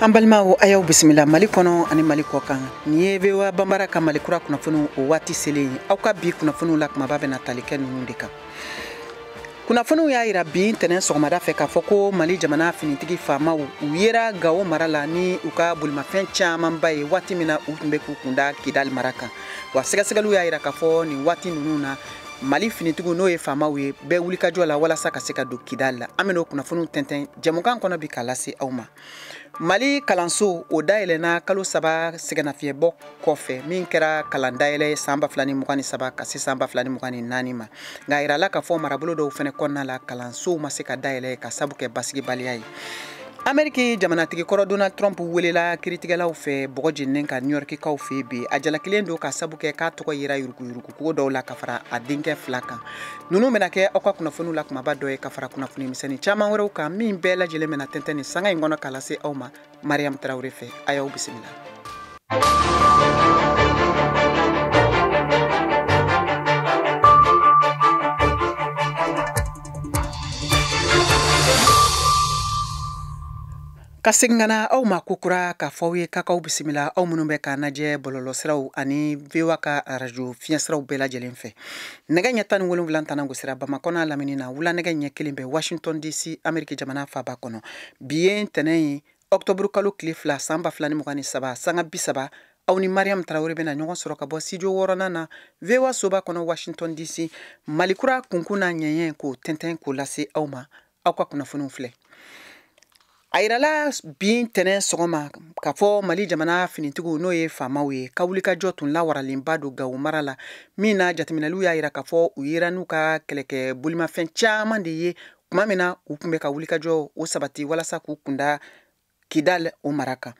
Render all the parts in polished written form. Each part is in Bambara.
Ambalma ayaw bisimila Mali kono ani Mali kokan ni vewa bambara ka Mali kura kunafunu o wati sele aw ka bi kunafunu la kuma babe na talike nunu de kan kunafunu ya ira bi tenen sogomada fe ka foko Mali jamana finitigi fama u yera gawo marala ni uka bulma fen chaman baye wati mina utumbe ku kunda Kidal maraka wa segalu ya ira ka fo ni wati nunu na Mali finitigu no ye fama we be wuli ka jola wala saka seka do Kidal la ameno kunafunu tenten jamukan kono bi kalasi awma Mali kalanso o daelena kalo saba segana fiebo kofe min kɛra kalan daele samba flani mugani saba kasi samba flani mugani nani ma nga irala ka fo marabolo do fene konna la kalanso ma se ka daele ka sabu ke basigi baliya Ameriki jamanatigi kɔrɔ Donald Trump welela kiritigɛlaw fɛ bɔgɔ jenninen ka New York kaw fɛ bi a jalakilen do ka sabu kɛ k'a tɔgɔ yira yuruku ko dɔw la ka fara a denkɛ fila kan nunu bɛna kɛ aw ka kunnafoniw la kumaba dɔ ye ka fara kunnafoni misɛnnin caman wɛrɛw kan min bɛɛ lajɛlen bɛna tɛntɛn ni sanga in kɔnɔ k'a lase aw ma Mariam Traoré fɛ a y'aw bisimila Kasingana aw ma kukura ka fɔw ka kaw bisimila aw minnu bɛ ka najɛ bɔlɔlɔsiraw ani VOA ka radio fiɲɛsiraw bɛɛ lajɛlen fɛ nɛgɛ ɲɛ 17 tɛnɛngo sira Bamakɔ n'a lamini na wula nɛgɛ ɲɛ 1 bɛ Washington DC Ameriki jamana faaba kɔnɔ bi ye ntɛnɛn ye Octobre kalo tile 2 san 2023 sanga 30 aw ni Mariam Traoré bɛna ɲɔgɔn sɔrɔ ka bɔ studio 6nan na VOA soba kɔnɔ Washington DC Malikura kunkun n'a ɲɛɲɛ ko tɛntɛn ko lase aw ma aw ka kunnafoniw filɛ Ayrala bin tenen sogoma ka fɔ Mali jamana finitigu no ye famaw ye ka wuli ka jɔ tun lawaralenba do Gawo mara la min na jateminɛliw y'a yira ka fɔ u yera n'u ka kɛlɛkɛ bolimafɛn caman de ye kuma min na u kun bɛ ka wuli ka jɔ o sabati walasa k'u kunda Kidal o mara kan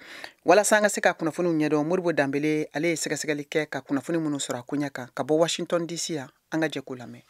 walasa an ka se ka kunnafoniw ɲɛdɔn Moribo Danbele ale ye sɛgɛsɛgɛli kɛ ka kunnafoni minnu sɔrɔ a koɲɛ kan ka bɔ Washington DC yan an ka jɛ k'o lamɛn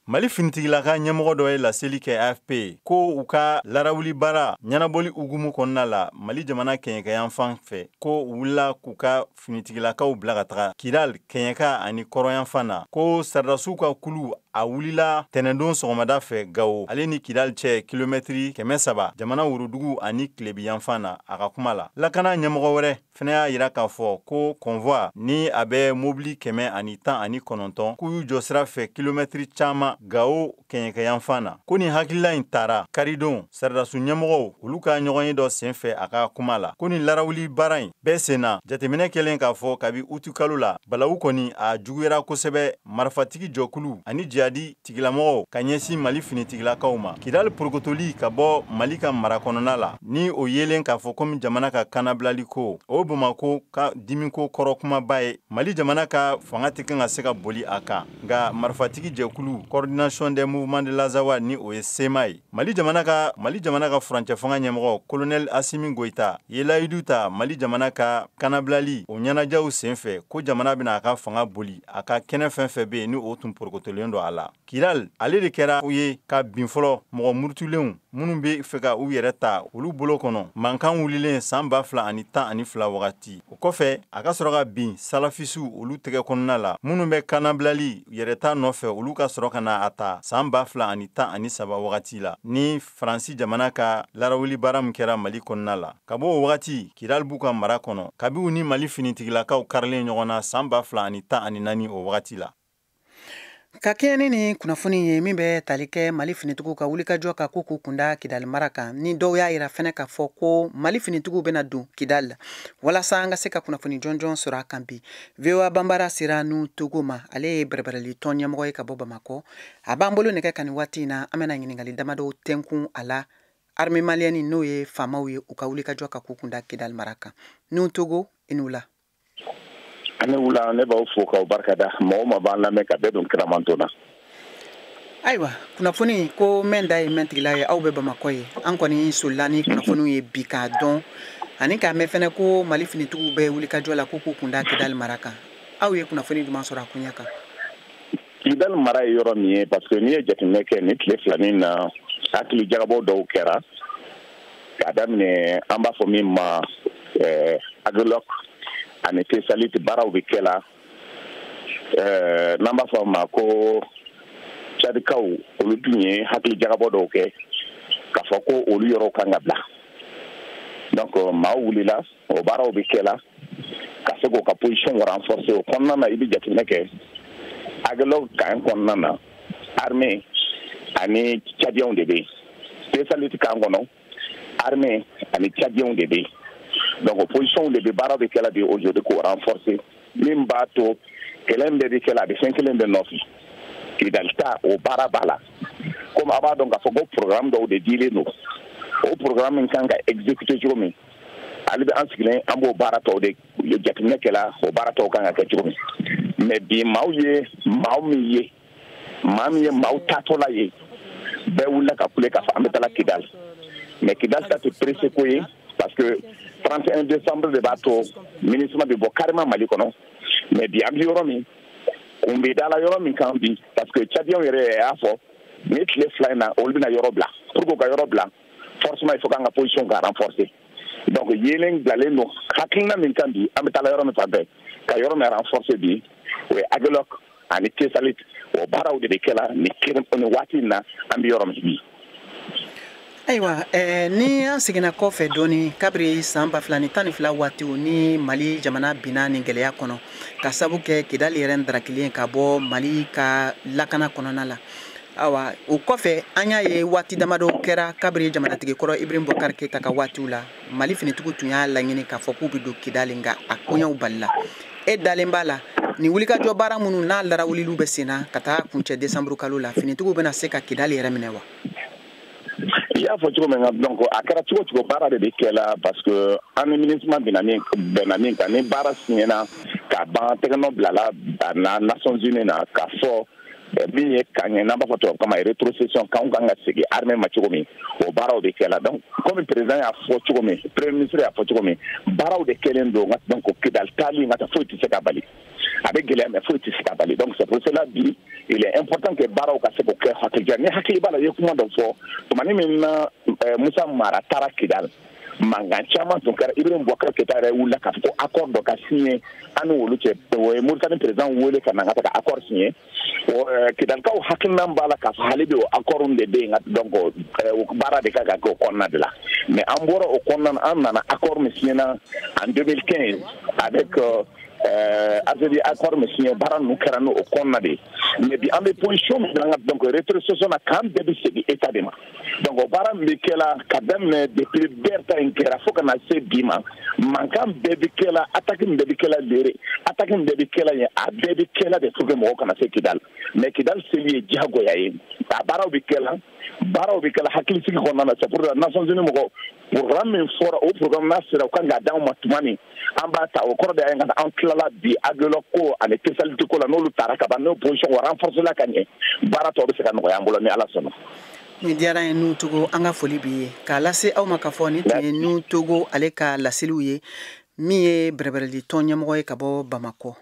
Mali finitigilaka ɲɛmɔgɔ dɔ ye laseli kɛ AFP ko u ka larawuli baara ɲɛnabɔli ugumu kɔnɔna la Mali jamana kɛɲɛkɛyan fan fɛ ko u wulila k'u ka finitigilakaw bila ka taga Kidal kɛɲɛka ani kɔrɔyan fan na ko saridasiw ka kulu a wulila tɛnɛndon sɔgɔmada fɛ Gawo ale ni Kidal cɛ kilomɛtiri 300 jamana wurudugu ani Kilebiyan fan na a ka kuma la lakana ɲɛmɔgɔ wɛrɛ fɛnɛ y'a yira k'a fɔ ko convoi ni a bɛ mobili 119 k'u y'u jɔ sira fɛ kilomɛtiri caman Gawo kɛɲɛkɛyan fan na ko ni hakilila in taara karidon sardasu ɲɛmɔgɔw olu ka ɲɔgɔn ye dɔ senfɛ a ka kuma la ko ni larawuli baara in bɛɛ senna jateminɛ kɛlen k'a fɔ kabi utu kalo la balawu kɔni a juguyara kosɛbɛ marifatigi jɔkulu ani jihadi tigilamɔgɔw ka ɲɛsin Mali finitigilakaw ma Kidal porokotoli ka bɔ Mali ka mara kɔnɔna la ni o yelen k'a fɔ komi jamana ka kanabilali ko o Bamako ka dimiko kɔrɔ kumaba ye Mali jamana ka fanga tɛ kan ka se ka boli a kan nka marifatigi jɛkulu Coordination des mouvements de l'Azawa ni o ye SEMA ye Mali jamana ka furancɛ fanga ɲɛmɔgɔ Colonel Assimi Goïta ye layidu ta Mali jamana ka kanabilali o ɲɛnajɛw senfɛ ko jamana bɛna a ka fanga boli a ka kɛnɛ fɛn fɛn bɛ yen ni o tun porokotolen don a la Kidal ale de kɛra u ye ka bin fɔlɔ mɔgɔ murutulenw minnu bɛ fɛ ka u yɛrɛ ta olu bolo kɔnɔ mankan wulilen san 2012 wagati o kɔfɛ a ka sɔrɔ ka bin salafisiw olu tɛgɛ kɔnɔna la minnu bɛ kanabilali yɛrɛta nɔfɛ olu ka sɔrɔ ka na a ta san 2013 wagati la ni Faransi jamana ka larawuli baara min kɛra Mali kɔnɔna la ka bɔ o wagati Kidal b'u ka mara kɔnɔ kabi u ni Mali finitigilakaw karilen ɲɔgɔn na san 2014 o wagati la ka kɛɲɛ ni kunnafoni ye min bɛ tali kɛ Mali finitigiw ka wulikajɔ ka ko k'u kunda Kidal mara kan ni dɔw y'a yira fɛnɛ ka fɔ ko Mali finitigiw bɛna don Kidal la walasa an ka se ka kunnafoni jɔnjɔn sɔrɔ a kan bi VOA Bambara sera nu Togo ma ale ye bɛrɛbɛrɛli tɔn ɲɛmɔgɔ ye ka bɔ Bamakɔ a b'an bolo nɛgɛ ka nin waati in na an bɛna ɲininkali damadɔ tɛnkun a la armée malienne n'o ye faamaw ye u ka wulikajɔ ka ko kunda Kidal mara kan nu Togo i n'u la Ani wula ne b'aw fo k'aw barikada mɔgɔ ma b'an lamɛn ka bɛɛ don kiramanto na ayiwa kunnafoni ko mɛn da ye mɛntigila ye aw bɛ Bamakɔ ye an kɔni solila ni kunnafoniw ye bi k'a dɔn ani k'a mɛn fɛnɛ ko Mali finitigiw bɛ wulikajɔ la ko k'u kunda Kidal mara kan aw ye kunnafoni jumɛn sɔrɔ a koɲɛ kan Kidal mara ye yɔrɔ min ye parce que n'i ye jateminɛ kɛ ni tile filanin na hakili jagabɔ dɔw kɛra k'a daminɛ an b'a fɔ min ma Aglock ani Tesalite baaraw bɛ kɛ la n'an b'a fɔ ma ko Tchadikaw olu dun ye hakili jagabɔ dɔw kɛ k'a fɔ ko olu yɔrɔw kan ka bila donc maa wulila o baaraw bɛ kɛ la ka se k'o ka position renforcer o kɔnɔna na i bɛ jateminɛ kɛ agilɔg kan kɔnɔna na armée ani tchadiens de bɛ yen spécialiste kan kɔnɔ armée ani tchadiens de bɛ yen donc position de bɛ baaraw bɛ kɛ la bi aujourd'hui k'o renforcer min b'a to kɛlɛ min bɛ kɛ la a bɛ fɛn kelen de nɔfɛ Kidal ta o baara b'a la comme a b'a dɔn k'a fɔ ko programme dɔw de dilen don o programme min kan ka exécuter cogo min ale bɛ an sigilen an b'o baara tɔw de jateminɛ kɛla o baara tɔw kan ka kɛ cogo min mais bi maa min ye maaw taatɔla ye bɛɛ wulila ka kule k'a fɔ an bɛ taa Kidal mais Kidal ta tɛ pressé ko ye parce que 31 décembre de b'a to MINUSMA bɛ bɔ carrément Mali kɔnɔ mais bi an bɛ yɔrɔ min on bɛ dala yɔrɔ min kan bi parce que tchadiens yɛrɛ y'a fɔ ni tile fila in na olu bɛna yɔrɔ bila pour que ka yɔrɔ bila forcément il faut k'an ka position ka renforcer donc yelen bilalen don hakilina min kan bi an bɛ taa yɔrɔ min fan fɛ ka yɔrɔ min renforcer bi o ye Agilɔg ani Tesalit o baaraw de bɛ kɛ la ni waati in na an bɛ yɔrɔ min bi. Ayiwa ni an seginna kɔfɛ dɔɔni kabiri san 2012 waatiw ni Mali jamana binna ni gɛlɛya kɔnɔ ka sabu kɛ Kidal yɛrɛ ndarakilen ka bɔ Mali ka lakana kɔnɔna la awa o kɔfɛ an y'a ye waati damadɔ kɛra kabiri jamanatigi kɔrɔ Ibrahim Boubacar Keita ka waatiw la Mali finitigiw tun y'a laɲini k'a fɔ k'u bɛ don Kidal nka a koɲɛw balila e dalen b'a la ni wulikajɔ baara minnu n'a larawulilu bɛ sen na ka taa kuncɛ décembre kalo la finitigiw bɛna se ka Kidal yɛrɛ minɛ wa? I y'a fɔ cogo min na donc a kɛra cogo cogo baara de bɛ kɛ la parce que an ni MINUSMA bɛnna min kan ni baara signena ka ban tɛgɛnɔ bilala na Nations Unies na k'a fɔ min ye kan ye n'an b'a fɔ tubabu kama rétrocession k'anw kan ka segin armée ma cogo min o baaraw de kɛ la donc comme président y'a fɔ cogo min premier ministre y'a fɔ cogo min baaraw de kɛlen don donc Kidal taali nka foyi tɛ se ka bali a bɛ gɛlɛya mais foyi tɛ se ka bali donc c'est pour cela bi il est important que baaraw ka se k'o kɛ hakilija ni hakili b'a la i ye kuma dɔ fɔ tumani min na Musa Mara taara Kidal mankan caman tun kɛra Ibrahim Boubacar Keita yɛrɛ wulila k'a fɔ ko accord dɔ ka signé an ni olu cɛ o ye Mauritanie président wele ka na ka taa accord signé Kidalikaw hakilina b'a la k'a fɔ hali bi o accord de bɛ yen donc baara de kan ka kɛ o kɔnɔna de la mais an bɔra o kɔnɔna na an nana accord min signé na en 2015 avec Azali accord min signé baara ninnu kɛra n'o kɔnɔna de ye mais bi an bɛ position min na donc rétrocession na kan bɛɛ bɛ segin état de ma donc o baara min bɛ kɛ la ka daminɛ depuis Berta in kɛra fo ka na se bi ma mankan bɛɛ bɛ kɛ la attaque min bɛɛ bɛ kɛ la Lere attaque min bɛɛ bɛ kɛ la yen a bɛɛ bɛ kɛ la de pour que mɔgɔw kana se Kidal mais Kidal seli ye diyagoya ye a baaraw bɛ kɛ la hakilisigi kɔnɔna na c'est pour la Nations Unies mɔgɔ programme min fɔra o programme n'a sera u kan k'a d'anw ma tuma min an b'a ta o kɔrɔ de ye an tilala bi Agilɔg ko ani Tesalit ko la n'olu taara ka ban n'o position o renforcer la ka ɲɛ baara tɔw bɛ se ka nɔgɔya an bolo ni Ala sɔnna. Ni diyara ye Nu Togo an ka foli b'i ye k'a lase aw ma k'a fɔ ni tun ye Nu Togo ale ka laseliw ye min ye bɛrɛbɛrɛli tɔn ɲɛmɔgɔ ye ka bɔ Bamakɔ.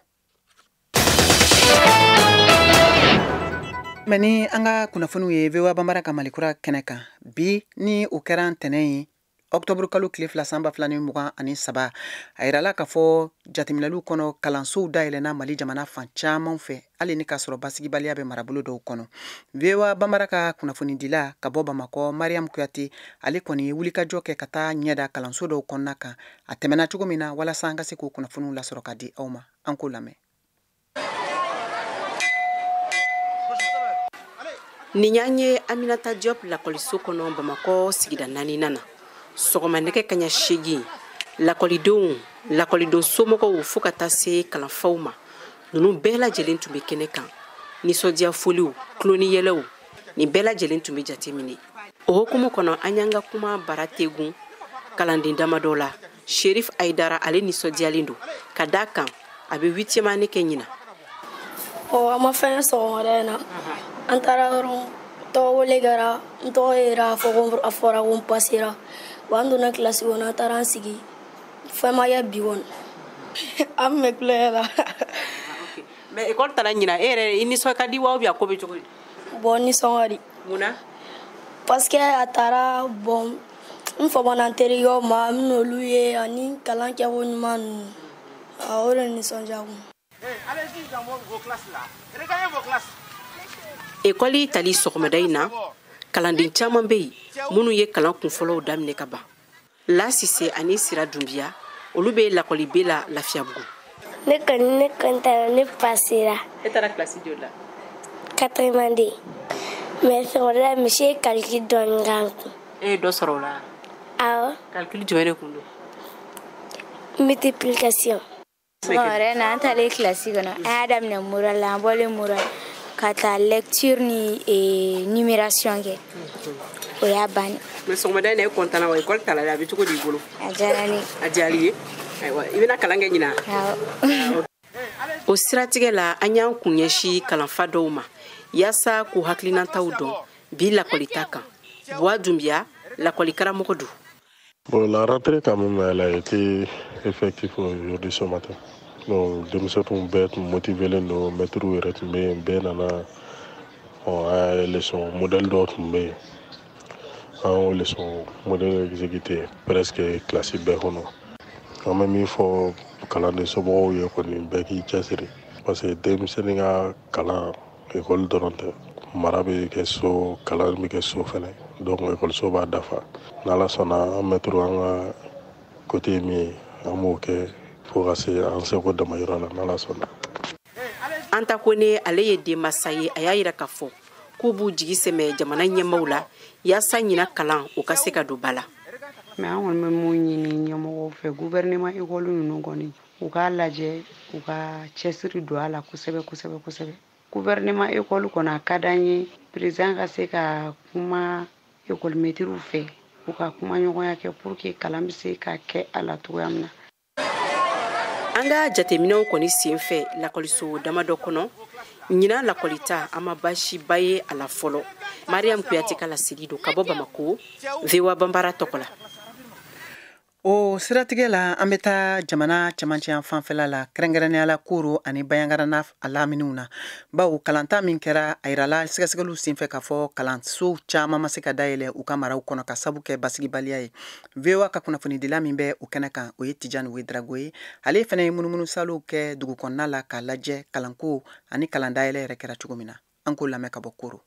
Mais ni an ka kunnafoniw ye VOA Bambara ka Malikura kɛnɛ kan bi ni o kɛra ntɛnɛn ye octobre kalo tile 2 san 2023 a yirala k'a fɔ jateminɛliw kɔnɔ kalansow dayɛlɛnna Mali jamana fan caman fɛ hali ni k'a sɔrɔ basigibaliya bɛ marabolo dɔw kɔnɔ. VOA Bambara ka kunnafonidila ka bɔ Bamakɔ Mariam Kuyate ale kɔni ye wulikajɔ kɛ ka taa ɲɛda kalanso dɔw kɔnɔna kan a tɛmɛna cogo min na walasa an ka se k'o kunnafoniw lasɔrɔ ka di aw ma an k'o lamɛn. Nin y'an ye Aminata Diop lakɔliso kɔnɔ Bamakɔ sigida 4 na sɔgɔma nɛgɛ kaɲa 8 lakɔlidenw somɔgɔw fo ka taa se kalanfaw ma ninnu bɛɛ lajɛlen tun bɛ kɛnɛ kan nisɔndiya foliw kuloniyɛlɛw nin bɛɛ lajɛlen tun bɛ jateminɛ o hukumu kɔnɔ an y'an ka kuma bara tegun kalanden damadɔ la Sherif Aidara ale nisɔndiyalen don ka d'a kan a bɛ 8e année kɛ ɲina. A ma fɛn sɔgɔmada in na an taara dɔrɔn tɔgɔ wele kɛra n tɔgɔ yera a fɔra ko n pasera wa an donna kilasi kɔnɔ an taara an sigi fɛn ma kɛ bi kɔni an bɛ kulonkɛ la. Mais école taara ɲina e yɛrɛ i nisɔn ka di wa ou bien a ko bɛ cogo di? Bon nisɔn ka di. Munna? Parce que a taara bon n famana n terikɛw ma n n'olu ye ani kalan kɛko ɲuman ninnu o de nisɔndiya kun. École tali sɔgɔmada in na kalanden caman bɛ yen minnu ye kalan kunfɔlɔw daminɛ ka ban La Sise ani Sira Dumbia olu be lakɔli be la Lafiabugu. Ne kɔntara ne pasera. E taara classe joli la? 82. Mais secondaire monsieur calcul dɔɔni kan kun. E dɔ sɔrɔ o la? Awɔ. Calcul jumɛn de kun don? Multiplication. Secondaire na an taalen classe kɔnɔ an y'a daminɛ moral la an bɔlen moral ka taa lecture ni numération kɛ. O y'a banni. Mais sɔgɔmada in na e content wa école ta la a bɛ cogo di i bolo? A diyara ne ye. A diyara i ye? Ayiwa i bɛna kalan kɛ ɲinan? Awɔ. O siratigɛ la an y'an kun ɲɛsin kalanfa dɔw ma yaasa k'u hakilinataw dɔn bi lakɔlita kan. Bois Doumbia lakɔli karamɔgɔ don. Bon, la rentrée quand même elle a été effective aujourd'hui ce matin. Donc denmisɛnninw bɛɛ tun motivelen don maîtres yɛrɛ tun bɛ yen bɛɛ nana an ye leçon modèle dɔw tun bɛ yen an y'o leçon modèle exécuté presque classe bɛɛ kɔnɔ. An bɛ min fɔ kalanden somɔgɔw ye kɔni bɛɛ k'i cɛsiri parce que denmisɛnnin ka kalan école dɔrɔn tɛ mara bɛ kɛ so kalan bɛ kɛ so fɛnɛ donc école b'a dafa n'Ala sɔnna an maître an ka côté min ye an b'o kɛ fo ka se an seko damayɔrɔ la n'Ala sɔnna. Anta Kone ale ye denmasa ye a y'a yira k'a fɔ k'u b'u jigi sɛmɛ jamana ɲɛmaaw la yaasa ɲina kalan o ka se ka don ba la. Mais an kɔni bɛ mun ɲini ɲɛmɔgɔw fɛ gouvernement école ninnu kɔni u k'a lajɛ u ka cɛsiri don a la kosɛbɛ kosɛbɛ kosɛbɛ. Gouvernement école kɔni a ka d'an ye président ka se ka kuma école maîtres fɛ u ka kuma ɲɔgɔnya kɛ pour que kalan bɛ se ka kɛ a la cogoya min na. An ka jateminɛw kɔni sen fɛ lakɔliso damadɔ kɔnɔ ɲina lakɔlita an ma baasiba ye a la fɔlɔ. Mariam Kuyate ka laseli don ka bɔ Bamako VOA Bambara tɔgɔ la. O siratigɛ la an bɛ taa jamana cɛmancɛ fanfɛla la kɛrɛnkɛrɛnnenya la Koro ani Bayankara a laminiw na bawo kalanta min kɛra a yirala sɛgɛsɛgɛliw senfɛ k'a fɔ kalanso caman ma se ka dayɛlɛ u ka maraw kɔnɔ ka sabu kɛ basigibaliya ye. VOA ka kunnafonidila min bɛ o kɛnɛ kan o ye Tijani Wedrago ye ale fana ye munumunu saliw kɛ dugu kɔnɔna la k'a lajɛ kalanko ani kalan dayɛlɛ yɛrɛ kɛra cogo min na an k'o lamɛn ka bɔ Koro.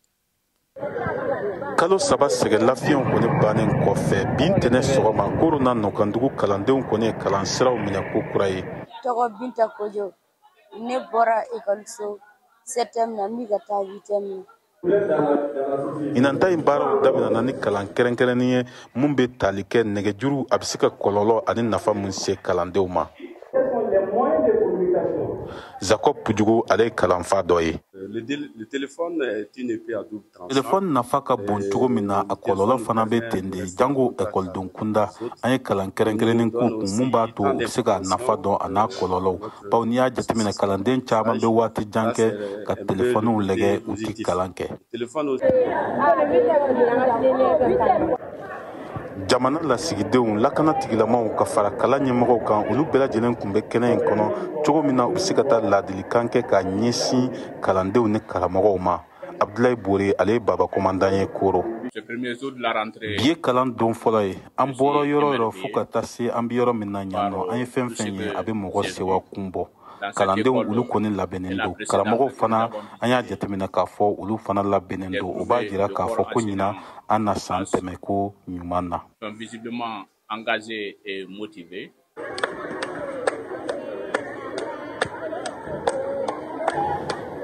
Kalo saba sɛgɛn lafiyaw kɔni bannen kɔfɛ bi ntɛnɛ sɔgɔma Koro n'a nɔkandugu kalandenw kɔni ye kalan siraw minɛ ko kura ye. Tɔgɔ Binta Kojo ne bɔra école 7e na min ka taa 8e. Inanta in baaraw daminɛna ni kalan kɛrɛnkɛrɛnnin ye mun bɛ tali kɛ nɛgɛjuru a bɛ se ka kɔlɔlɔ ani nafa mun se kalandenw ma. Jacob Pujugu ale ye kalanfa dɔ ye. Telefɔni nafa ka bon cogo min na a kɔlɔlɔ fana bɛ ten de jango ekɔliden kunda an ye kalan kɛrɛnkɛrɛnnin k'u kun mun b'a to u bɛ se ka nafa dɔn a n'a kɔlɔlɔw bawo n'i y'a jateminɛ kalanden caman bɛ waati jan kɛ ka telefɔniw lajɛ u tɛ kalan kɛ. Jamana lasigidenw lakana tigilamaw ka fara kalan ɲɛmɔgɔw kan olu bɛɛ lajɛlen kun bɛ kɛnɛ in kɔnɔ cogo min na u bɛ se ka taa ladilikan kɛ ka ɲɛsin kalandenw ni karamɔgɔw ma. Abdoulaye Bore ale ye baba commandant ye Koro. Bi ye kalan don fɔlɔ ye an bɔra yɔrɔ yɔrɔ fo ka taa se an bɛ yɔrɔ min na yan nɔ an ye fɛn fɛn ye a bɛ mɔgɔ sewa kun bɔ. Kalandenw olu kɔni labɛnnen don karamɔgɔw fana an y'a jateminɛ k'a fɔ olu fana labɛnnen don o b'a jira k'a fɔ ko ɲina an na san tɛmɛ ko ɲuman na.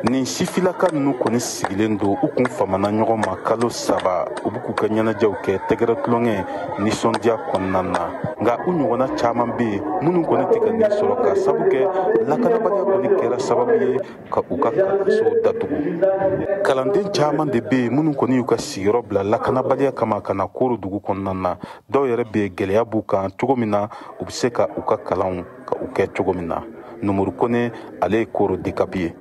Nin sifilaka ninnu kɔni sigilen don u kun famana ɲɔgɔn ma kalo saba u bɛ k'u ka ɲɛnajɛw kɛ tɛgɛrɛ tulonkɛ nisɔndiya kɔnɔna na nka u ɲɔgɔnna caman bɛ yen minnu kɔni tɛ ka nin sɔrɔ ka sabu kɛ lakanabaliya kɔni kɛra sababu ye ka u ka kalanso datugu. Kalanden caman de bɛ yen minnu kɔni y'u ka sigiyɔrɔ bila lakanabaliya kama ka na Koro dugu kɔnɔna na dɔw yɛrɛ bɛ gɛlɛya b'u kan cogo min na u bɛ se ka u ka kalanw ka u kɛ cogo min na. Numuru Kone ale ye Koro DCAP ye.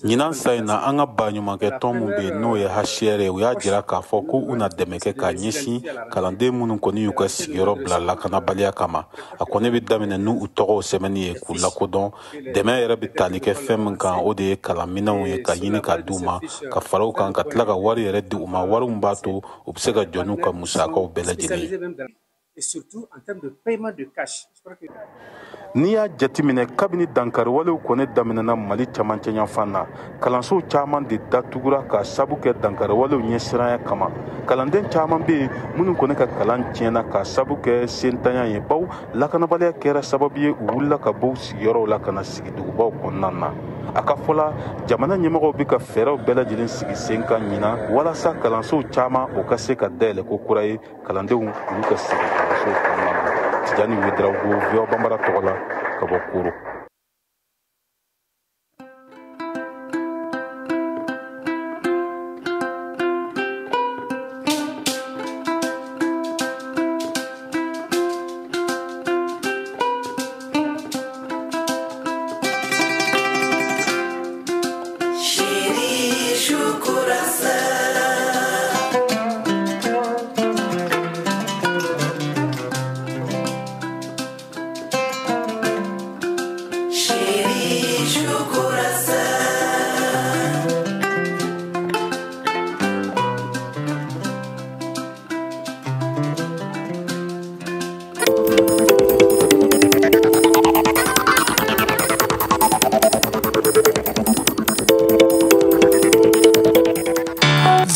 Ɲinan sa in na an ka baɲumankɛ tɔn min bɛ yen n'o ye HCR ye u y'a jira k'a fɔ ko u na dɛmɛ kɛ ka ɲɛsin kalanden minnu kɔni y'u ka sigiyɔrɔ bila lakanabaliya kama a kɔni bɛ daminɛ n'u tɔgɔw sɛbɛnni ye k'u lakodɔn dɛmɛ yɛrɛ bɛ tali kɛ fɛn min kan o de ye kalanminɛnw ye ka ɲini ka d'u ma ka fara u kan ka tila ka wari yɛrɛ di u ma wari min b'a to u bɛ se ka jɔ n'u ka musakaw bɛɛ lajɛlen ye. et surtout en termes de paiement de cash. N'i y'a jateminɛ kabini dankari walew kɔni daminɛna Mali camancɛ yanfan na, kalanso caman de datugura ka sabu kɛ dankari walew ɲɛsiranya kama. Kalanden caman bɛ yen minnu kɔni ka kalan tiɲɛna ka sabu kɛ sentanya ye, baw lakanabaliya kɛra sababu ye u wulila ka bɔ u sigiyɔrɔw la ka na sigi dugubaw kɔnɔna na. A ka fɔla jamana ɲɛmɔgɔw bɛ ka fɛɛrɛw bɛɛ lajɛlen sigi sen kan ɲina walasa kalansow caman o ka se ka dayɛlɛ ko kura ye kalandenw olu ka sigi kalansow kɔnɔna na. Tijani Wedraogo, VOA Bambara tɔgɔ la ka bɔ Koro.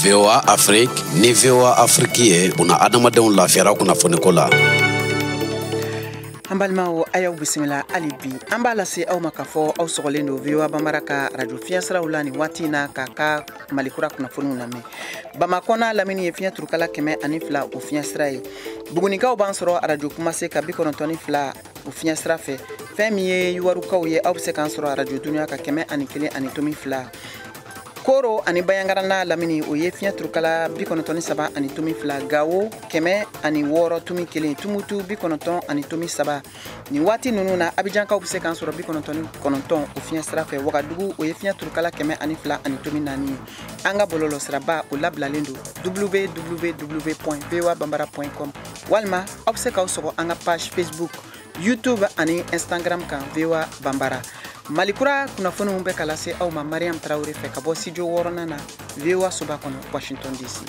VOA Afrique ni VOA Afrique ye una adamadenw lafiyara kunnafoniko la. An balimaw ayaw bisimila hali bi an b'a lase aw ma k'a fɔ aw sɔgɔlen don VOA Bambara ka radio fiɲɛsiraw la nin waati na k'a ka malikura kunnafoniw lamɛn. Bamakɔ n'a lamini ye fiɲɛ turukala 102 o fiɲɛsira ye. Bugunikaw b'an sɔrɔ radio Kumase ka 92 o fiɲɛsira fɛ. Fɛn min ye Yuwarukaw ye aw bɛ se k'an sɔrɔ radio Dunuya ka 101.2. Koro ani Bayangarana lamini o ye fiɲɛ turukala 93.2, Gawo 106.1, Tumutu 93.3. Ni waati ninnu na Abijankaw bɛ se k'an sɔrɔ 99 o fiɲɛ sira fɛ. Wagadugu o ye fiɲɛ turukala 102.4. An ka bɔlɔlɔ siraba o labilalen don www.voabambara.com walima aw bɛ se k'aw sɔgɔ an ka page Facebook, YouTube ani Instagram kan VOA Bambara. Malikura kunnafoniw bɛ ka lase aw ma Mariam Traoré fɛ ka bɔ studio 6nan na VOA Soba kɔnɔ Washington DC.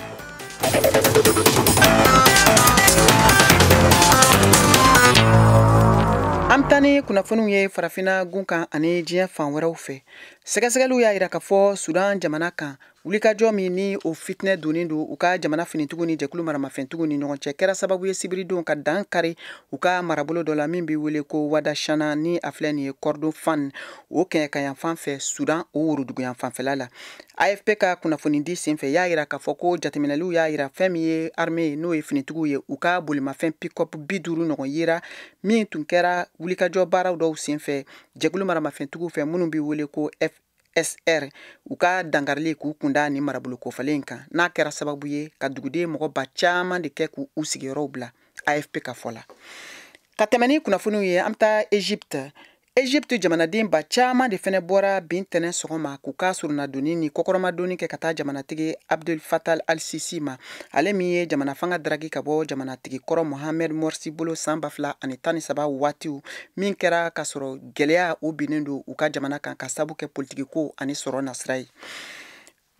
An tani kunnafoniw ye farafina gun kan ani diɲɛ fan wɛrɛw fɛ. Sɛgɛsɛgɛliw y'a jira k'a fɔ Sudan jamana kan wulikajɔ min ni o fitinɛ donnen don u ka jamana finitigiw ni jɛkulu maramafɛntigiw ni ɲɔgɔn cɛ kɛra sababu ye sibiridenw ka dan kari u ka marabolo dɔ la min bɛ wele ko Wadashana ni a filɛ nin ye Kordofan o kɛɲɛ ka yan fan fɛ Sudan o worodugu yan fanfɛla la. AFP ka kunnafoni di senfɛ y'a jira k'a fɔ ko jateminɛliw y'a jira fɛn min ye armée n'o ye finitigiw ye u ka bolimafɛn pick-up 50 ɲɔgɔn yera min tun kɛra wulikajɔ baaraw dɔw senfɛ jɛkulu maramafɛntigiw fɛ minnu bɛ wele ko FSR u ka dangarili k'u kunda ni marabolo kofalen kan n'a kɛra sababu ye ka duguden mɔgɔba caman de kɛ k'u sigiyɔrɔw bila AFP ka fɔ la. Ka tɛmɛ ni kunnafoniw ye an bɛ taa Egypte jamanaden ba caman de fɛnɛ bɔra bin tɛnɛ sɔgɔma k'u ka surunadonni ni kɔkɔrɔmadonni kɛ ka taa jamanatigi Abdel Fattah al-Sisi ma ale min ye jamana fanga daragi ka bɔ jamanatigi kɔrɔ Mohamed Morsi bolo san 2013 waatiw min kɛra ka sɔrɔ gɛlɛya o binnen don u ka jamana kan ka sabu kɛ politikiko ani sɔrɔ nasira ye.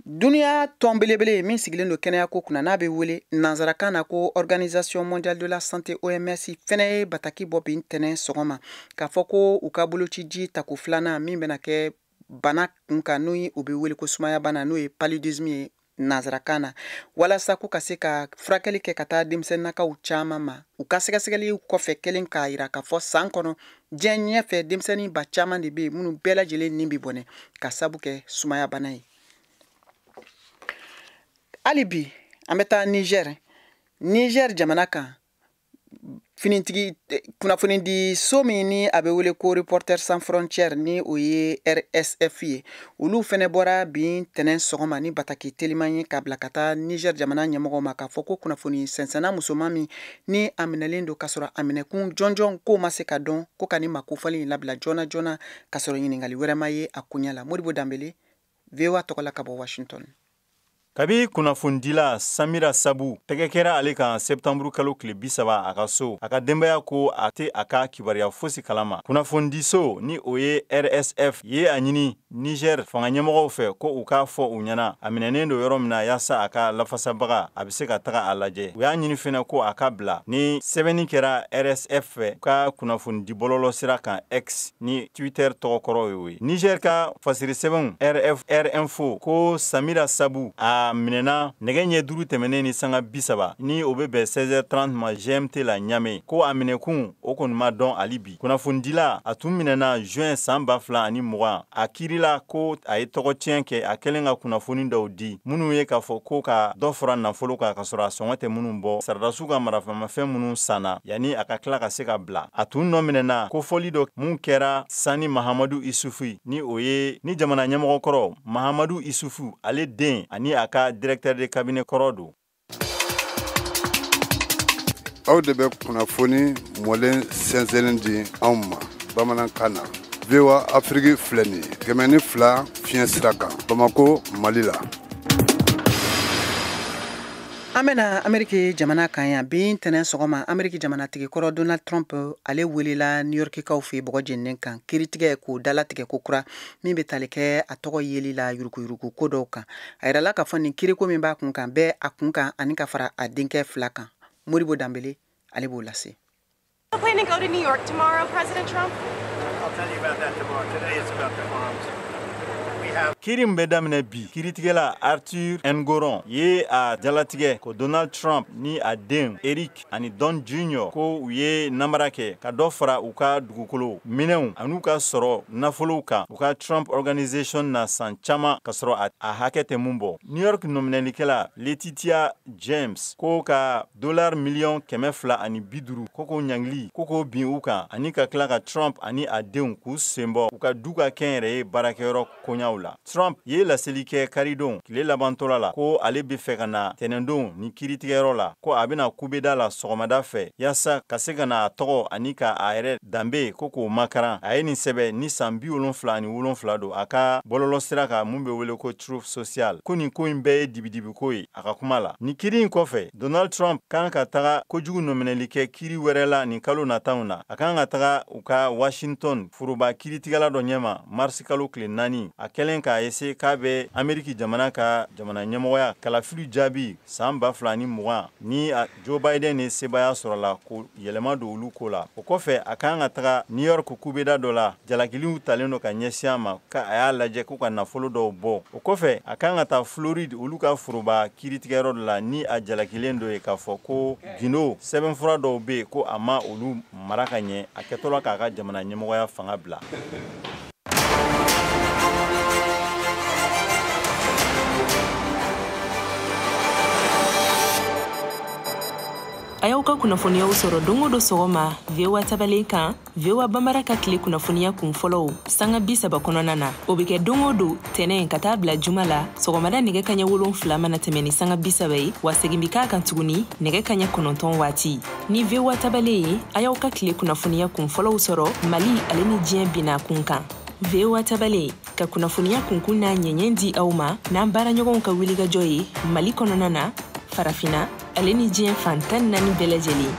Dunuya tɔn belebele min sigilen don kɛnɛya ko kunna n'a bɛ wele nanzarakan na ko Organisation Mondiale de la Santé OMS fɛnɛ ye bataki bɔ bin tɛnɛ sɔgɔma k'a fɔ ko u ka boloci ji tako filanan min bɛna kɛ bana kunkan n'o ye u bɛ wele ko sumaya bana n'o ye paludisme ye nanzarakan na walasa ko ka se ka furakɛli kɛ ka taa denmisɛnninakaw caman ma u ka sɛgɛsɛgɛli kɔfɛ kelen k'a jira k'a fɔ san kɔnɔ diɲɛ ɲɛfɛ denmisɛnnin ba caman de bɛ yen minnu bɛɛ lajɛlen nin bɛ bɔnɛ ka sabu kɛ sumaya bana ye. Hali bi an bɛ taa Niger jamana kan finitigi kunnafoni di so min ni a bɛ wele ko Reporters sans frontières ni o ye RSF ye olu fɛnɛ bɔra bin tɛnɛn sɔgɔma ni bataki teliman ye k'a bila ka taa Niger jamana ɲɛmɔgɔw ma k'a fɔ ko kunnafoni sɛnsɛnna musoman min ni a minɛlen don k'a sɔrɔ a minɛkun jɔnjɔn k'o ma se ka dɔn ko ka ni makofɔli in labila joona joona k'a sɔrɔ ɲininkali wɛrɛ ma ye a koɲɛ la. Modibo Dambele, VOA tɔgɔ la ka bɔ Washington. Kabi kunnafondila Samira Sabu tɛgɛ kɛra ale kan septamburu kalo tile 30 a ka so a ka denbaya ko a tɛ a ka kibaruya fosi kalama. Kunnafondiso ni o ye RSF ye a ɲini Niger fanga ɲɛmɔgɔw fɛ ko u k'a fɔ u ɲɛna a minɛnen do yɔrɔ min na yaasa a ka lafasabaga a bɛ se ka taga a lajɛ. U y'a ɲini fɛnɛ ko a ka bila ni sɛbɛnni kɛra RSF fɛ ka kunnafoni di bɔlɔlɔ sira kan X ni Twitter tɔgɔkɔrɔ ye o ye. Niger ka fasiri sɛbɛnw RFR Info ko Samira Sabu a minɛna nɛgɛ ɲɛ 5 tɛmɛnen ni sanga 30 ni o bɛ bɛn 16h30 ma GMT la Ɲame ko a minɛkun o kɔni ma dɔn hali bi. Kunnafonidila a tun minɛna juin san 2020 a kirila ko a ye tɔgɔ tiɲɛ kɛ a kɛlen ka kunnafoni dɔw di minnu ye k'a fɔ ko ka dɔ fara nafolo kan ka sɔrɔ a sɔngɔ tɛ minnu bɔ saradasiw ka marafamafɛn minnu sanna yanni a ka tila ka se ka bila. A tun nɔ minɛna ko fɔli dɔ mun kɛra Sani Mahamadu Isufu ni o ye ni jamana ɲɛmɔgɔ kɔrɔ Mahamadu Isufu ale den ani a ka directeur de cabinet kɔrɔ don. Aw de bɛ kunnafoni mɔlen sɛnsɛnlen di anw ma bamanankan na. VOA Afrique filɛ nin ye 102 fiɲɛ sira kan Bamako Mali la. An bɛna Ameriki jamana kan yan bi ntɛnɛn sɔgɔma Ameriki jamanatigi kɔrɔ Donald Trump ale welela New Yorkikaw fɛ bɔgɔ jeninen kan kiritigɛ k'o dalatigɛ ko kura min bɛ tali kɛ a tɔgɔ yeli la yurukuyuruku ko dɔw kan. A yirala k'a fɔ nin kiriko min b'a kun kan bɛɛ a kun kan ani ka fara a denkɛ 2 kan. Moribo Dambele ale b'o lase. Planning to go to New York tomorrow, President Trump? I'll tell you about that tomorrow. Today it's about the farms. Kirim bɛ daminɛ bi kiritigɛla Arthur Ngoron ye a jalatigɛ ko Donald Trump ni a den Eric ani Don Jr. ko u ye namara kɛ ka dɔ fara u ka dugukolo minɛnw an'u ka sɔrɔ nafolow kan u ka Trump Organization na san caman ka sɔrɔ a hakɛ tɛ mun bɔ. New York nominɛlikɛla Letitia James ko ka $250,000 ko ɲangili ko bin u kan ani ka tila ka Trump ani a denw k'u senbɔ u ka du ka kɛnyɛrɛye baarakɛyɔrɔ koɲaw la. Trump ye laseli kɛ karidon tile labantɔla la ko ale bɛ fɛ ka na tɛnɛndon ni kiritigɛyɔrɔ la ko a bɛna kubeda la sɔgɔmada fɛ yaasa ka se ka na a tɔgɔ ani ka a yɛrɛ danbe ko k'o makaran. A ye nin sɛbɛ ni san 77 don a ka bɔlɔlɔ sira kan mun bɛ wele ko Truth Social ko nin ko in bɛɛ ye dibidibi ko ye a ka kuma la. Ni kiri in kɔfɛ Donald Trump kan ka taga kojugu nominɛli kɛ kiri wɛrɛ la nin kalo nataw na. A kan ka taga u ka Washington furuba kiritigɛla dɔ ɲɛma Mars kalo tile 4 a kɛlen ka ese k'a bɛ Ameriki jamana ka jamana ɲɛmɔgɔya kalafili jaabi san 2020 ni Joe Biden ye sebaya sɔrɔ la ko yɛlɛma don olu ko la. O kɔfɛ a kan ka taga New York kubeda dɔ la jalakiliw talen do ka ɲɛsin a ma ka a y'a lajɛ ko ka nafolo dɔw bɔ. O kɔfɛ a kan ka taa Floride olu ka furuba kiritigɛyɔrɔ dɔ la ni a jalakilen do ye k'a fɔ ko gindo sɛbɛnfura dɔw bɛ yen ko a ma olu mara ka ɲɛ a kɛtɔla k'a ka jamana ɲɛmɔgɔya fanga bila. A y'aw ka kunnafoniyaw sɔrɔ don o don sɔgɔma VOA tabalen kan VOA Bambara ka tile kunnafoniya kun fɔlɔw sanga 30 kɔnɔna na o bɛ kɛ don o don tɛnɛn ka taa bila juma la sɔgɔmada nɛgɛ kaɲɛ 7 mana tɛmɛ ni sanga 30 ye wa segin bi k'a kan tuguni nɛgɛ kaɲɛ 9 waati ni VOA tabalen ye a y'aw ka tile kunnafoniya kun fɔlɔw sɔrɔ Mali ale ni diɲɛ bina kun kan VOA tabalen ka kunnafoniya kunkun n'a ɲɛɲɛ di aw ma n'an baaraɲɔgɔnw ka wulikajɔ ye Mali kɔnɔna na farafina ale ni diɲɛ fan 14 bɛɛ lajɛlen.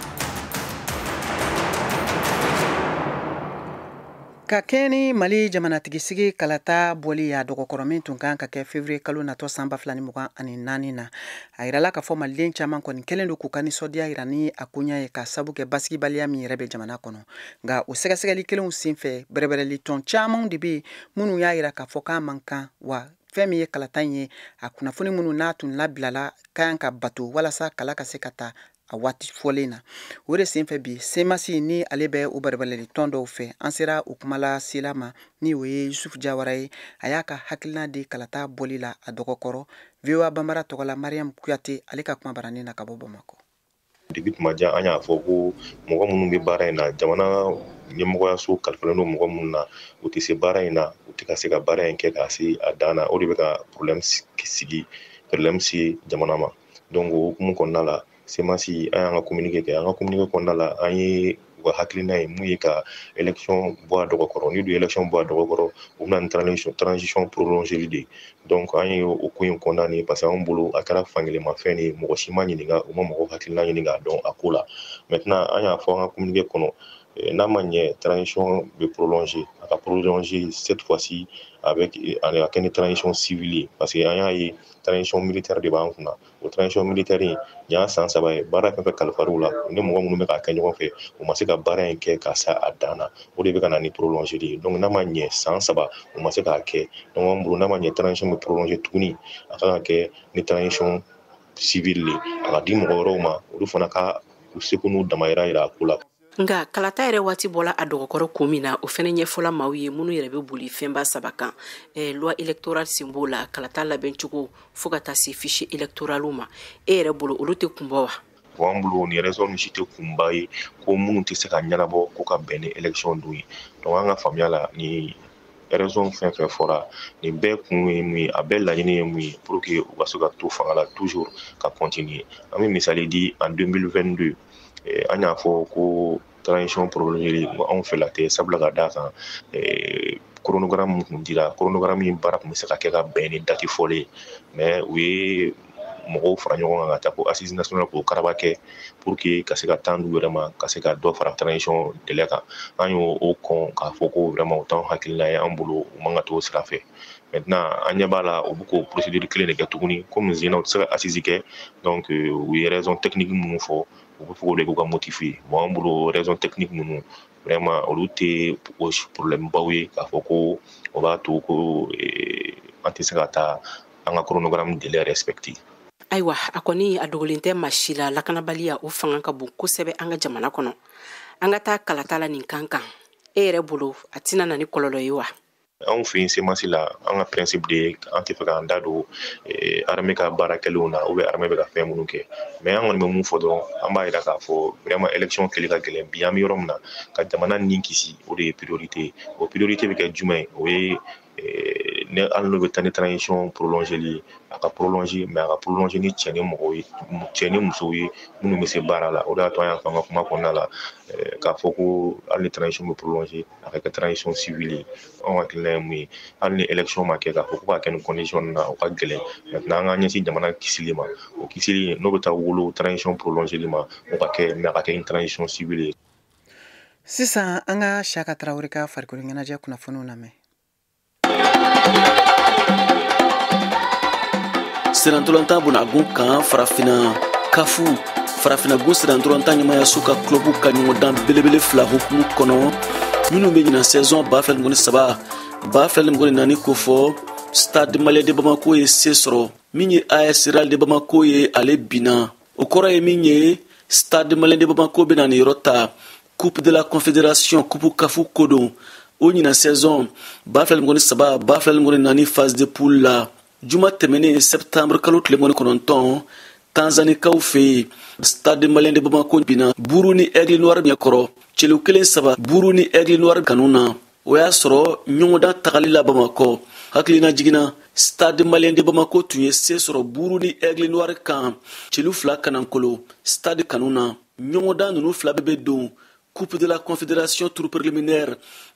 Ka kɛ ni Mali jamanatigisi kalata bɔli a dɔgɔkɔrɔ min tun kan ka kɛ février kalo natɔ san 2024 na a yirala k'a fɔ maliden caman kɔni kɛlen do k'u ka nisɔndiya yira ni a koɲa ye ka sabu kɛ basigibaliya min yɛrɛ bɛ jamana kɔnɔ nka o sɛgɛsɛgɛli kelenw senfɛ bɛrɛbɛrɛli tɔn caman de bɛ minnu y'a yira k'a fɔ k'a man kan wa fɛn min ye kalata in ye a kunnafoni minnu n'a tun labilala kan ka bato walasa kala ka se ka taa a waati fɔlen na o de senfɛ bi semasi ni ale bɛ o bɛrɛbɛrɛli tɔn dɔw fɛ an sera o kumala sela ma ni o ye Yusuf Jawara ye a y'a ka hakilina di kalata bɔli la a dɔgɔkɔrɔ VOA Bambara tɔgɔla Mariam Kuyate ale ka kuma baranin na ka bɔ Bamako. Depuis tuma jan an y'a fɔ ko mɔgɔ minnu bɛ baara in na jamana ɲɛmɔgɔyaso kalifalen don mɔgɔ minnu na u tɛ se baara in na u tɛ ka se ka baara in kɛ k'a se a dan na o de bɛ ka problème se jamana ma donc o hukumu kɔnɔna la semasi an y'an ka communiqué kɛ an ka communiqué kɔnɔna la an ye u ka hakilina ye mun ye ka élection bɔ a dɔgɔkɔrɔ ni du élection bɔ a dɔgɔkɔrɔ u bɛna ni transition prolongée de donc an ye o ko in kɔnɔna parce que an bolo a kɛra fankelenmafɛn de mɔgɔ si ma ɲininka u ma mɔgɔ hakilina ɲini k'a dɔn a ko la maintenant an y'a fɔ an ka communiqué kɔnɔ n'a ma ɲɛ transition bɛ prolonger a ka prolonger cette fois-ci avec une transition civile parce que an y'a ye transition militaire de b'an kunna o transition militaire in y'a san 3 ye baara fɛn fɛn kalifara la ni mɔgɔ minnu bɛ k'a kɛ ɲɔgɔn fɛ u ma se ka baara in kɛ ka se a dan na o de bɛ ka na ni prolonger de ye donc n'a ma ɲɛ san 3 u ma se k'a kɛ donc an bolo n'a ma ɲɛ transition bɛ prolonger tuguni a kan ka kɛ ni transition civile le a ka di mɔgɔ wɛrɛw ma olu fana ka u seko n'u damayira yira a ko la. Nga kalata yɛrɛ waati bɔla a dɔgɔkɔrɔ ko min na o fɛnɛ ɲɛfɔla maaw ye minnu yɛrɛ bɛ boli fɛnba 3 kan loi électorale sen b'o la kalata labɛn cogo fo ka taa se fichier électoral ma e yɛrɛ bolo olu tɛ kunbɔ wa? An bolo ni raison ni si tɛ kunba ye ko minnu tɛ se ka ɲɛnabɔ ko ka bɛn ni élection dun ye donc an ka faamuya la ni raison fɛn fɛn fɔra nin bɛɛ kun ye mun ye a bɛɛ laɲini ye mun ye pour que u ka se ka to fanga la toujours ka continuer an bɛ misali di en 2022 an y'a fɔ ko transition prolongée anw fɛ la tɛ sabula ka d'a kan chronogramme kun dira chronogramme in baara kun bɛ se ka kɛ ka bɛn ni date fɔlen ye mais u ye mɔgɔw fara ɲɔgɔn kan ka taa ko assise nationale k'o karaba kɛ pour que ka se ka temps d'u yɛrɛ ma ka se ka dɔ fara transition délai kan an y'o kɔn k'a fɔ ko vraiment o t'anw hakilina ye an bolo u man ka t'o sira fɛ maintenant an ɲɛ b'a la u bɛ k'o procédure kelen de kɛ tuguni komi zena u tɛ se ka assise kɛ donc u ye raison technique minnu fɔ u bɛ fɔ o de k'u ka motiver bon an bolo raison technique ninnu vraiment olu tɛ problème baw ye k'a fɔ ko o b'a to ko an tɛ se ka taa an ka chronogramme délai respecté. Ayiwa a kɔni a dogolen tɛ maa si la lakanabaliya o fanga ka bon kosɛbɛ an ka jamana kɔnɔ an ka taa kalata la nin kan kan e yɛrɛ bolo a tɛna na ni kɔlɔlɔ ye wa? Anw fɛ yen semasi la an ka principe de ye an tɛ fɛ k'an da don armée ka baarakɛlenw na ou bien armée bɛ ka fɛn minnu kɛ mais an kɔni bɛ mun fɔ dɔrɔn an b'a jira k'a fɔ vraiment élection kɛli ka gɛlɛn bi an bɛ yɔrɔ min na ka jamana nin kisi o de ye priorité ye o priorité bɛ kɛ jumɛn ye o ye ne hali n'o bɛ taa ni transition prolongée a ka prolonger mais a ka prolonger ni cɛ ni mɔgɔw ye cɛ ni musow ye minnu bɛ se baara la o de y'a to an y'a fɔ an ka kuma kɔnɔna la k'a fɔ ko hali ni transition bɛ prolonger a ka kɛ transition civile ye anw hakilina ye mun ye hali ni élection ma kɛ k'a fɔ ko k'a kɛ ni condition na o ka gɛlɛn maintenant an ka ɲɛsin jamana kisili ma o kisili n'o bɛ taa wolo transition prolongée ma o ka kɛ mais a ka kɛ ni transition civile ye. Sisan an ka Siyaka Tarawele ka farikolo ɲɛnajɛ kunnafoniw lamɛn. Sirantolantan bonagun kan farafinagun sirantolantan ɲɛmayaso ka club ka ɲɔgɔndan belebele 2 hukumu kɔnɔ minnu bɛ ɲina saison 2023 2024 ko fɔ Stade Malien de Bamako ye se sɔrɔ min ye AS Real de Bamako ye ale binna o kɔrɔ ye min ye Stade Malien de Bamako bɛna ni yɔrɔ ta Coupe de la Confédération Coupe Kafu kodon o ɲina saison 2023 2024 phase de poule la juma tɛmɛnen septembre kalo tile 19 Tanzanikaw fɛ Stade Malien de Bamako binna Buru ni Aigle Noir ɲɛkɔrɔ celu 1-3 Buru ni Aigle Noir kanu na o y'a sɔrɔ ɲɔgɔndan tagali la Bamakɔ hakilina jiginna Stade Malien de Bamako tun ye se sɔrɔ Buru ni Aigle Noir kan celu 2 kanankolo Stade kanu na ɲɔgɔndan ninnu 2 bɛ don Coupe de la Confédération tour préliminaire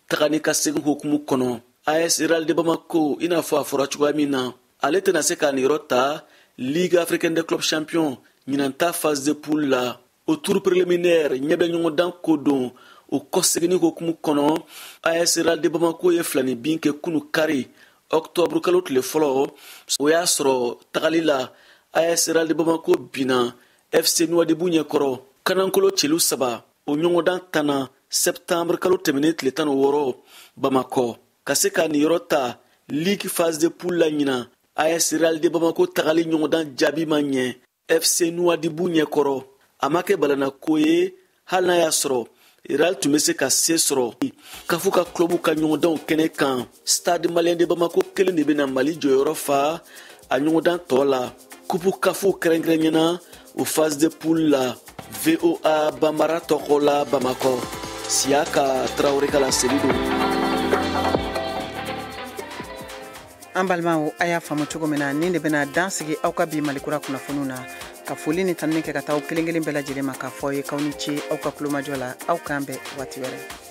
tagani ka segin hukumu kɔnɔ AS Real de Bamako i n'a fɔ a fɔra cogoya min na ale tɛna se k'a niyɔrɔ ta Ligue africaine des clubs champions ɲinanta phase de poule la o tour préliminaire ɲɛ bɛ ɲɔgɔndan ko don o kɔsegini hukumu kɔnɔ AS Real de Bamako ye filani bin kɛ kunu kari octobre kalo tile fɔlɔ o y'a sɔrɔ tagali la AS Real de Bamako binna FC Nouadhibou ɲɛkɔrɔ kanankolo celu 3 o ɲɔgɔndan tanna septembre kalo tɛmɛnen tile 16 Bamakɔ ka se k'a niyɔrɔ ta Ligue phase de poule la ɲina AS Real de Bamako tagali ɲɔgɔndan jaabi ma ɲɛ FC Nouadhibou ɲɛkɔrɔ a ma kɛ balana ko ye hali n'a y'a sɔrɔ Real tun bɛ se ka se sɔrɔ kafu ka club ka ɲɔgɔndanw kɛnɛ kan Stade Malien de Bamako kelen de bɛna Mali jɔyɔrɔ fa a ɲɔgɔndan tɔ la Coupe kafu kɛrɛnkɛrɛnyana o phase de poule la VOA Bambara tɔgɔ la Bamakɔ Siyaka Tarawele ka laseli don. An balimaw a y'a faamu cogo min na nin de bɛna dan sigi aw ka bi Malikura kunnafoniw na ka foli ni tanuni kɛ ka taa aw kelen kelen bɛɛ lajɛlen ma k'a fɔ aw ye k'aw ni ce aw ka kulomajɔ la aw k'an bɛn waati wɛrɛ.